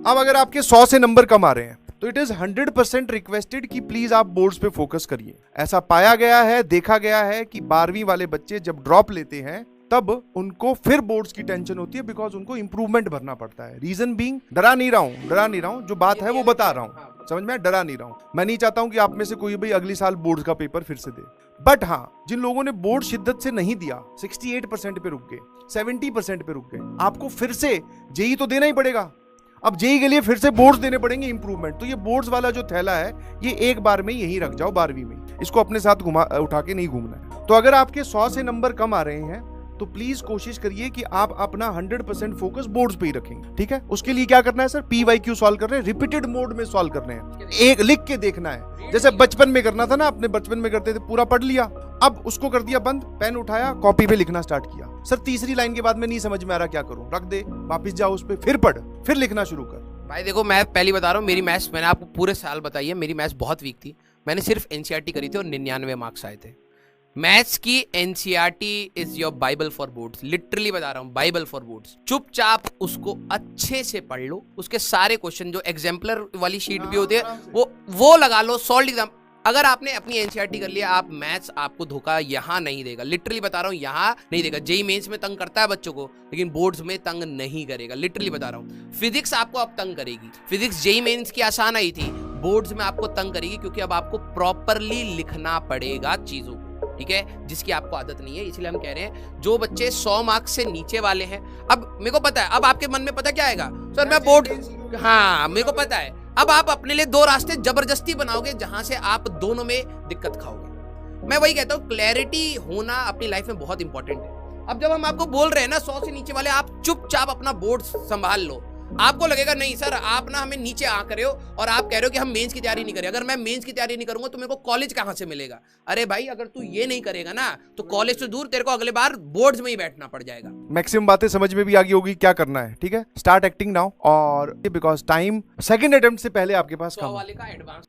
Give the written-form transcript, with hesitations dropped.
अब अगर आपके 100 से नंबर कम आ रहे हैं तो इट इज 100% रिक्वेस्टेड कि प्लीज आप बोर्ड्स पे फोकस करिए। ऐसा पाया गया है, देखा गया है कि 12वीं वाले बच्चे जब ड्रॉप लेते हैं तब उनको फिर बोर्ड्स की टेंशन होती है, बिकॉज उनको इंप्रूवमेंट भरना पड़ता है। रीजन बीइंग, डरा नहीं रहा हूं, जो बात है वो बता रहा हूं, समझ में, डरा नहीं रहा हूं। मैं नहीं चाहता हूं कि आप में से कोई भी अगली साल बोर्ड्स का पेपर फिर से दे, बट हाँ, जिन लोगों ने बोर्ड शिद्दत से नहीं दिया, 68% पे रुक गए, 70% पे रुक गए, आपको फिर से जेई तो देना ही पड़ेगा। अब जेई के लिए फिर से बोर्ड्स देने पड़ेंगे इंप्रूवमेंट। तो ये बोर्ड्स वाला जो थैला है ये एक बार में यहीं रख जाओ, 12वीं में, इसको अपने साथ उठा के नहीं घूमना है। तो अगर आपके 100 से नंबर कम आ रहे हैं तो प्लीज कोशिश करिए कि आप अपना 100% फोकस बोर्ड्स पे ही रखेंगे, ठीक है। उसके लिए क्या करना है सर, PYQ सॉल्व कर रहे हैं, रिपीटेड मोड में सॉल्व करने हैं, एक लिख के देखना है, जैसे बचपन में करना था ना, अपने बचपन में करते थे, पूरा पढ़ लिया, अब उसको कर दिया बंद, पेन उठाया, कॉपी पे लिखना स्टार्ट किया। सर तीसरी लाइन के बाद में नहीं समझ में आ रहा, क्या करूं, रख दे, वापिस जाओ उस पे, फिर पढ़, फिर लिखना शुरू कर। भाई देखो, मैं पहली बता रहा हूँ, मेरी मैथ्स, मैंने आपको पूरे साल बताई है, मेरी मैथ्स बहुत वीक थी। मैंने सिर्फ NCERT करी थी और 99 मार्क्स आए थे। मैथ्स की NCERT is your Bible for boards, literally बता रहा हूँ, बाइबल फॉर बोर्ड्स। चुपचाप उसको अच्छे से पढ़ लो, उसके सारे क्वेश्चन, जो एग्जाम्पलर वाली शीट भी होती है वो लगा लो, सॉल्व एग्जाम। अगर आपने अपनी NCERT कर लिया, आप मैथ्स, आपको धोखा यहाँ नहीं देगा, लिटरली बता रहा हूँ, यहाँ नहीं देगा। जेई मेंस में तंग करता है बच्चों को, लेकिन बोर्ड्स में तंग नहीं करेगा, लिटरली बता रहा हूँ। फिजिक्स आपको अब तंग करेगी, फिजिक्स जेई मेंस की आसान आई थी, बोर्ड्स में आपको तंग करेगी, क्योंकि अब आपको प्रॉपरली लिखना पड़ेगा चीजों को, ठीक है, जिसकी आपको आदत नहीं है। इसलिए हम कह रहे हैं जो बच्चे 100 मार्क्स से नीचे वाले हैं, अब मेरे को पता है, अब आपके मन में पता क्या आएगा, सर मैं बोर्ड, हाँ मेरे को पता है, अब आप अपने लिए 2 रास्ते जबरदस्ती बनाओगे जहां से आप दोनों में दिक्कत खाओगे। मैं वही कहता हूँ, क्लैरिटी होना अपनी लाइफ में बहुत इंपॉर्टेंट है। अब जब हम आपको बोल रहे हैं ना 100 से नीचे वाले, आप चुपचाप अपना बोर्ड संभाल लो। आपको लगेगा नहीं सर, आप ना हमें नीचे आंक रहे हो और आप कह रहे हो कि हम मेंस की तैयारी नहीं करें। अगर मैं मेंस की तैयारी नहीं करूंगा तो मेरे को कॉलेज कहां से मिलेगा? अरे भाई, अगर तू ये नहीं करेगा ना तो कॉलेज से दूर तेरे को अगले बार बोर्ड्स में ही बैठना पड़ जाएगा। मैक्सिमम बातें समझ में भी आ गई होगी क्या करना है, ठीक है। स्टार्ट एक्टिंग नाउ, और बिकॉज टाइम सेकंड अटेम्प्ट से पहले आपके पास 100 वाले का एडवांस